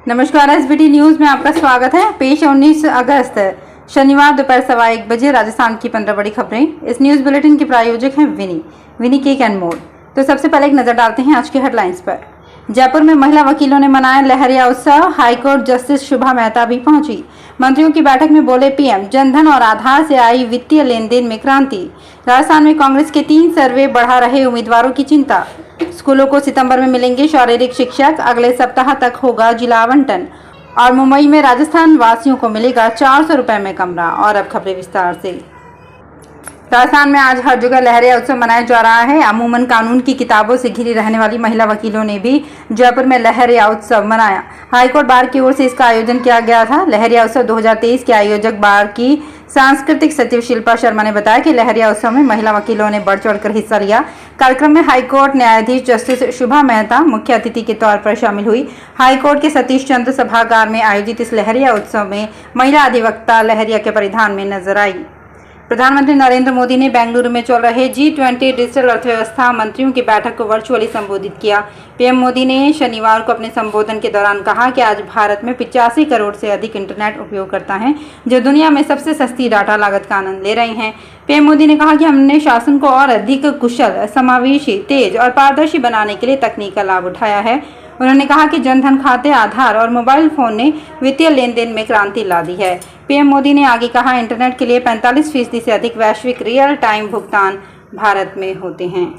नमस्कार, SBT news में आपका स्वागत है। पेश 19 अगस्त शनिवार दोपहर 1:15 बजे राजस्थान की 15 बड़ी खबरें। इस न्यूज बुलेटिन के प्रायोजक हैं विनी केक एंड मोर। तो सबसे पहले एक नजर डालते हैं आज के हेडलाइंस पर। जयपुर में महिला वकीलों ने मनाया लहरिया उत्सव। हाईकोर्ट जस्टिस शुभा मेहता भी पहुंची। मंत्रियों की बैठक में बोले पीएम, जनधन और आधार से आई वित्तीय लेन देन में क्रांति। राजस्थान में कांग्रेस के 3 सर्वे बढ़ा रहे उम्मीदवारों की चिंता। स्कूलों को सितंबर में मिलेंगे शारीरिक शिक्षक, अगले सप्ताह तक होगा जिला आवंटन। और मुंबई में राजस्थान वासियों को मिलेगा 400 रुपए में कमरा। और अब खबरें विस्तार से। राजस्थान में आज हर जगह लहरिया उत्सव मनाया जा रहा है। अमूमन कानून की किताबों से घिरी रहने वाली महिला वकीलों ने भी जयपुर में लहरिया उत्सव मनाया। हाईकोर्ट बार की ओर से इसका आयोजन किया गया था। लहरिया उत्सव 2023 के आयोजक बार की सांस्कृतिक सचिव शिल्पा शर्मा ने बताया कि लहरिया उत्सव में महिला वकीलों ने बढ़ चढ़कर हिस्सा लिया। कार्यक्रम में हाईकोर्ट न्यायाधीश जस्टिस शुभा मेहता मुख्य अतिथि के तौर पर शामिल हुई। हाईकोर्ट के सतीश चंद्र सभागार में आयोजित इस लहरिया उत्सव में महिला अधिवक्ता लहरिया के परिधान में नजर आई। प्रधानमंत्री नरेंद्र मोदी ने बेंगलुरु में चल रहे G20 डिजिटल अर्थव्यवस्था मंत्रियों की बैठक को वर्चुअली संबोधित किया। पीएम मोदी ने शनिवार को अपने संबोधन के दौरान कहा कि आज भारत में 85 करोड़ से अधिक इंटरनेट उपयोगकर्ता हैं, जो दुनिया में सबसे सस्ती डाटा लागत का आनंद ले रहे हैं। पीएम मोदी ने कहा कि हमने शासन को और अधिक कुशल, समावेशी, तेज और पारदर्शी बनाने के लिए तकनीक का लाभ उठाया है। उन्होंने कहा कि जनधन खाते, आधार और मोबाइल फोन ने वित्तीय लेन देन में क्रांति ला दी है। पीएम मोदी ने आगे कहा, इंटरनेट के लिए 45% से अधिक वैश्विक रियल टाइम भुगतान भारत में होते हैं।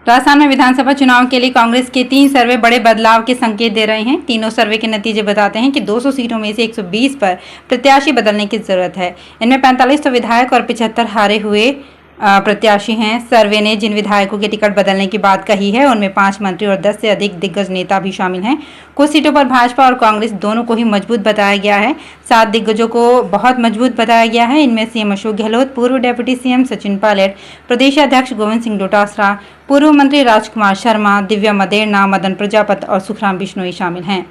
राजस्थान में विधानसभा चुनाव के लिए कांग्रेस के 3 सर्वे बड़े बदलाव के संकेत दे रहे हैं। तीनों सर्वे के नतीजे बताते हैं कि 200 सीटों में से 120 पर प्रत्याशी बदलने की जरूरत है। इनमें 45 तो विधायक और 75 हारे हुए प्रत्याशी हैं। सर्वे ने जिन विधायकों के टिकट बदलने की बात कही है, उनमें 5 मंत्री और 10 से अधिक दिग्गज नेता भी शामिल हैं। कुछ सीटों पर भाजपा और कांग्रेस दोनों को ही मजबूत बताया गया है। 7 दिग्गजों को बहुत मजबूत बताया गया है। इनमें सीएम अशोक गहलोत, पूर्व डिप्टी सीएम सचिन पायलट, प्रदेश अध्यक्ष गोविंद सिंह डोटासरा, पूर्व मंत्री राजकुमार शर्मा, दिव्या मदेरणा, मदन प्रजापत और सुखराम बिश्नोई शामिल हैं।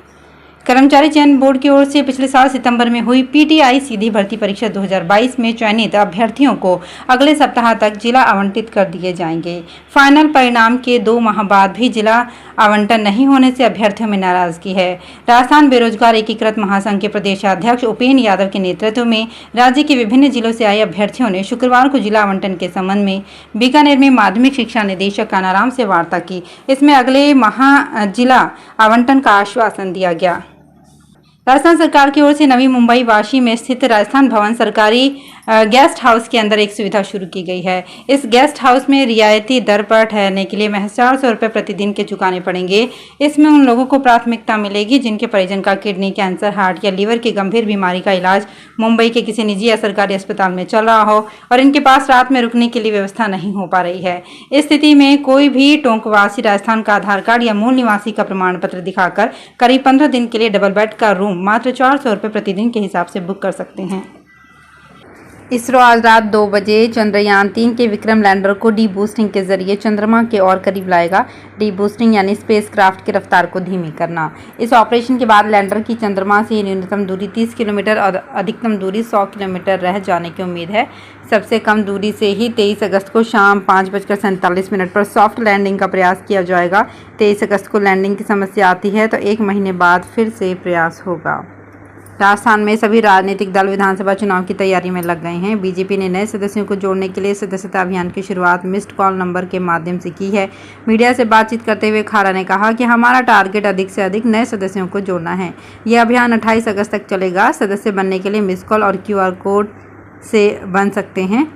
कर्मचारी चयन बोर्ड की ओर से पिछले साल सितंबर में हुई पीटीआई सीधी भर्ती परीक्षा 2022 में चयनित अभ्यर्थियों को अगले सप्ताह तक जिला आवंटित कर दिए जाएंगे। फाइनल परिणाम के 2 माह बाद भी जिला आवंटन नहीं होने से अभ्यर्थियों में नाराजगी है। राजस्थान बेरोजगार एकीकृत महासंघ के प्रदेशाध्यक्ष उपेन्द्र यादव के नेतृत्व में राज्य के विभिन्न जिलों से आए अभ्यर्थियों ने शुक्रवार को जिला आवंटन के संबंध में बीकानेर में माध्यमिक शिक्षा निदेशक कानाराम से वार्ता की। इसमें अगले माह जिला आवंटन का आश्वासन दिया गया। राजस्थान सरकार की ओर से नवी मुंबई वाशी में स्थित राजस्थान भवन सरकारी गेस्ट हाउस के अंदर एक सुविधा शुरू की गई है। इस गेस्ट हाउस में रियायती दर पर ठहरने के लिए महज 400 रुपये प्रतिदिन के चुकाने पड़ेंगे। इसमें उन लोगों को प्राथमिकता मिलेगी जिनके परिजन का किडनी, कैंसर, हार्ट या लीवर की गंभीर बीमारी का इलाज मुंबई के किसी निजी या सरकारी अस्पताल में चल रहा हो और इनके पास रात में रुकने के लिए व्यवस्था नहीं हो पा रही है। इस स्थिति में कोई भी टोंकवासी राजस्थान का आधार कार्ड या मूल निवासी का प्रमाण पत्र दिखाकर करीब 15 दिन के लिए डबल बेड का रूम मात्र 400 रुपये प्रतिदिन के हिसाब से बुक कर सकते हैं। इसरो आज रात 2 बजे चंद्रयान 3 के विक्रम लैंडर को डी बूस्टिंग के जरिए चंद्रमा के और करीब लाएगा। डी बूस्टिंग यानी स्पेसक्राफ्ट की रफ्तार को धीमी करना। इस ऑपरेशन के बाद लैंडर की चंद्रमा से न्यूनतम दूरी 30 किलोमीटर और अधिकतम दूरी 100 किलोमीटर रह जाने की उम्मीद है। सबसे कम दूरी से ही 23 अगस्त को शाम 5:47 पर सॉफ्ट लैंडिंग का प्रयास किया जाएगा। 23 अगस्त को लैंडिंग की समस्या आती है तो 1 महीने बाद फिर से प्रयास होगा। राजस्थान में सभी राजनीतिक दल विधानसभा चुनाव की तैयारी में लग गए हैं। बीजेपी ने नए सदस्यों को जोड़ने के लिए सदस्यता अभियान की शुरुआत मिस्ड कॉल नंबर के माध्यम से की है। मीडिया से बातचीत करते हुए खारा ने कहा कि हमारा टारगेट अधिक से अधिक नए सदस्यों को जोड़ना है। यह अभियान 28 अगस्त तक चलेगा। सदस्य बनने के लिए मिस्ड कॉल और QR कोड से बन सकते हैं।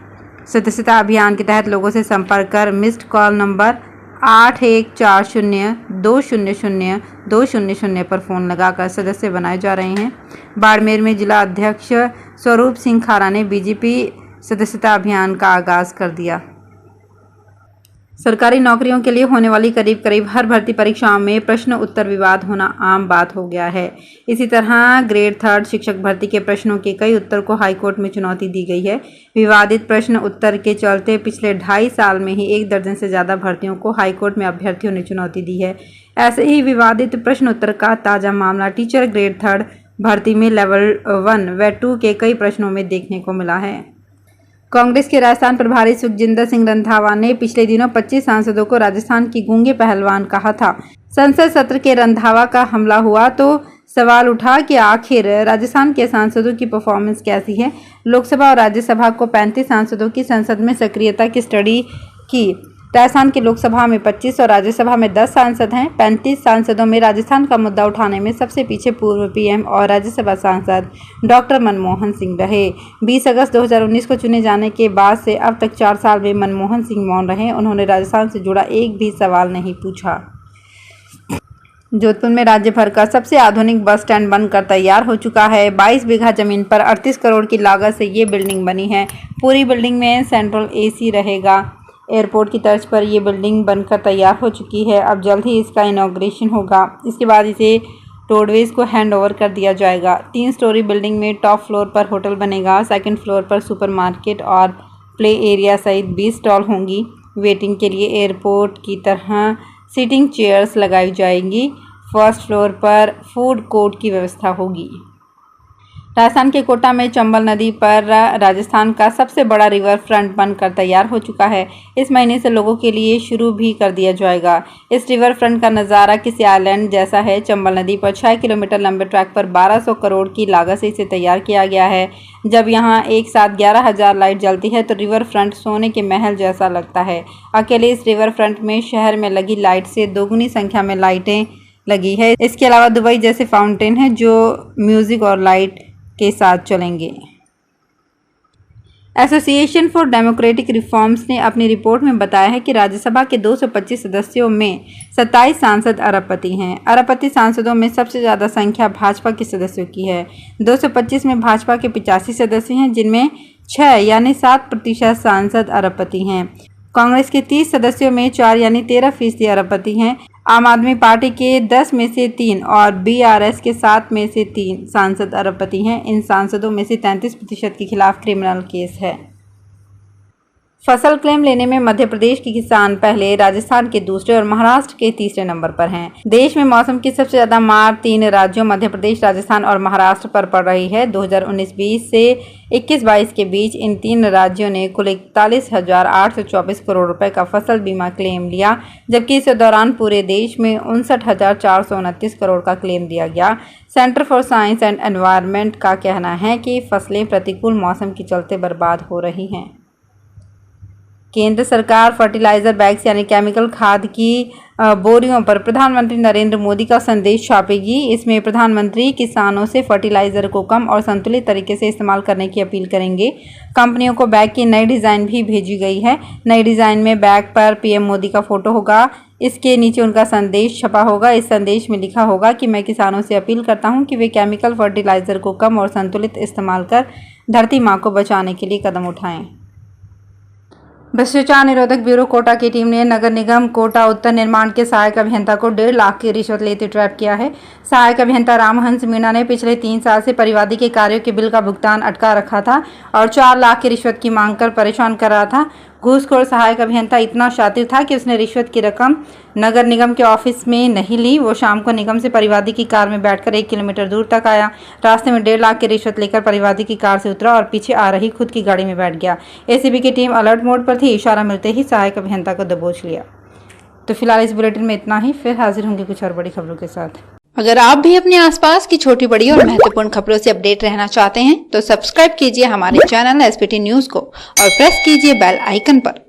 सदस्यता अभियान के तहत लोगों से संपर्क कर मिस्ड कॉल नंबर 8140200200 पर फ़ोन लगाकर सदस्य बनाए जा रहे हैं। बाड़मेर में जिला अध्यक्ष स्वरूप सिंह खारा ने बीजेपी सदस्यता अभियान का आगाज़ कर दिया। सरकारी नौकरियों के लिए होने वाली करीब हर भर्ती परीक्षाओं में प्रश्न उत्तर विवाद होना आम बात हो गया है। इसी तरह ग्रेड 3 शिक्षक भर्ती के प्रश्नों के कई उत्तर को हाईकोर्ट में चुनौती दी गई है। विवादित प्रश्न उत्तर के चलते पिछले 2.5 साल में ही 1 दर्जन से ज़्यादा भर्तियों को हाईकोर्ट में अभ्यर्थियों ने चुनौती दी है। ऐसे ही विवादित प्रश्न उत्तर का ताज़ा मामला टीचर ग्रेड 3 भर्ती में लेवल 1 व 2 के कई प्रश्नों में देखने को मिला है। कांग्रेस के राजस्थान प्रभारी सुखजिंदर सिंह रंधावा ने पिछले दिनों 25 सांसदों को राजस्थान की गूंगे पहलवान कहा था। संसद सत्र के रंधावा का हमला हुआ तो सवाल उठा कि आखिर राजस्थान के सांसदों की परफॉर्मेंस कैसी है। लोकसभा और राज्यसभा को 35 सांसदों की संसद में सक्रियता की स्टडी की। राजस्थान की लोकसभा में 25 और राज्यसभा में 10 सांसद हैं। 35 सांसदों में राजस्थान का मुद्दा उठाने में सबसे पीछे पूर्व पीएम और राज्यसभा सांसद डॉक्टर मनमोहन सिंह रहे। 20 अगस्त 2019 को चुने जाने के बाद से अब तक 4 साल में मनमोहन सिंह मौन रहे। उन्होंने राजस्थान से जुड़ा एक भी सवाल नहीं पूछा। जोधपुर में राज्य भर का सबसे आधुनिक बस स्टैंड बनकर तैयार हो चुका है। 22 बीघा जमीन पर 38 करोड़ की लागत से ये बिल्डिंग बनी है। पूरी बिल्डिंग में सेंट्रल एसी रहेगा। एयरपोर्ट की तर्ज पर यह बिल्डिंग बनकर तैयार हो चुकी है। अब जल्द ही इसका इनॉग्रेशन होगा। इसके बाद इसे रोडवेज को हैंड ओवर कर दिया जाएगा। 3 स्टोरी बिल्डिंग में टॉप फ्लोर पर होटल बनेगा। सेकंड फ्लोर पर सुपरमार्केट और प्ले एरिया सहित 20 स्टॉल होंगी। वेटिंग के लिए एयरपोर्ट की तरह सीटिंग चेयर्स लगाई जाएंगी। फर्स्ट फ्लोर पर फूड कोर्ट की व्यवस्था होगी। राजस्थान के कोटा में चंबल नदी पर राजस्थान का सबसे बड़ा रिवर फ्रंट बनकर तैयार हो चुका है। इस महीने से लोगों के लिए शुरू भी कर दिया जाएगा। इस रिवर फ्रंट का नज़ारा किसी आइलैंड जैसा है। चंबल नदी पर 6 किलोमीटर लंबे ट्रैक पर 1200 करोड़ की लागत से इसे तैयार किया गया है। जब यहाँ एक साथ 11,000 लाइट जलती है तो रिवर फ्रंट सोने के महल जैसा लगता है। अकेले इस रिवर फ्रंट में शहर में लगी लाइट से दोगुनी संख्या में लाइटें लगी है। इसके अलावा दुबई जैसे फाउंटेन है जो म्यूजिक और लाइट के साथ चलेंगे। एसोसिएशन फॉर डेमोक्रेटिक रिफॉर्म्स ने अपनी रिपोर्ट में बताया है कि राज्यसभा के 225 सदस्यों में 27 सांसद अरबपति हैं। अरबपति सांसदों में सबसे ज़्यादा संख्या भाजपा के सदस्यों की है। 225 में भाजपा के 85 सदस्य हैं, जिनमें 6 यानी 7% सांसद अरबपति हैं। कांग्रेस के 30 सदस्यों में 4 यानी 13% अरबपति हैं। आम आदमी पार्टी के 10 में से 3 और बीआरएस के 7 में से 3 सांसद अरबपति हैं। इन सांसदों में से 33% के खिलाफ क्रिमिनल केस है। फसल क्लेम लेने में मध्य प्रदेश के किसान पहले, राजस्थान के दूसरे और महाराष्ट्र के तीसरे नंबर पर हैं। देश में मौसम की सबसे ज्यादा मार 3 राज्यों मध्य प्रदेश, राजस्थान और महाराष्ट्र पर पड़ रही है। 2019-20 से 21-22 के बीच इन 3 राज्यों ने कुल 41,824 करोड़ रुपए का फसल बीमा क्लेम लिया, जबकि इस दौरान पूरे देश में 59,429 करोड़ का क्लेम दिया गया। Centre for science and environment का कहना है कि फसलें प्रतिकूल मौसम के चलते बर्बाद हो रही हैं। केंद्र सरकार फर्टिलाइजर बैग्स यानी केमिकल खाद की बोरियों पर प्रधानमंत्री नरेंद्र मोदी का संदेश छापेगी। इसमें प्रधानमंत्री किसानों से फर्टिलाइजर को कम और संतुलित तरीके से इस्तेमाल करने की अपील करेंगे। कंपनियों को बैग की नई डिज़ाइन भी भेजी गई है। नई डिज़ाइन में बैग पर पीएम मोदी का फोटो होगा। इसके नीचे उनका संदेश छपा होगा। इस संदेश में लिखा होगा कि मैं किसानों से अपील करता हूं कि वे केमिकल फर्टिलाइजर को कम और संतुलित इस्तेमाल कर धरती माँ को बचाने के लिए कदम उठाएं। भ्रष्टाचार निरोधक ब्यूरो कोटा की टीम ने नगर निगम कोटा उत्तर निर्माण के सहायक अभियंता को 1.5 लाख की रिश्वत लेते ट्रैप किया है। सहायक अभियंता रामहंस मीणा ने पिछले 3 साल से परिवादी के कार्यों के बिल का भुगतान अटका रखा था और 4 लाख की रिश्वत की मांग कर परेशान कर रहा था। घूसखोर सहायक अभियंता इतना शातिर था कि उसने रिश्वत की रकम नगर निगम के ऑफिस में नहीं ली। वो शाम को निगम से परिवादी की कार में बैठकर 1 किलोमीटर दूर तक आया। रास्ते में 1.5 लाख की रिश्वत लेकर परिवादी की कार से उतरा और पीछे आ रही खुद की गाड़ी में बैठ गया। एसीबी की टीम अलर्ट मोड पर थी। इशारा मिलते ही सहायक अभियंता को दबोच लिया। तो फिलहाल इस बुलेटिन में इतना ही। फिर हाजिर होंगे कुछ और बड़ी खबरों के साथ। अगर आप भी अपने आसपास की छोटी बड़ी और महत्वपूर्ण खबरों से अपडेट रहना चाहते हैं तो सब्सक्राइब कीजिए हमारे चैनल एसपीटी न्यूज को और प्रेस कीजिए बेल आइकन पर।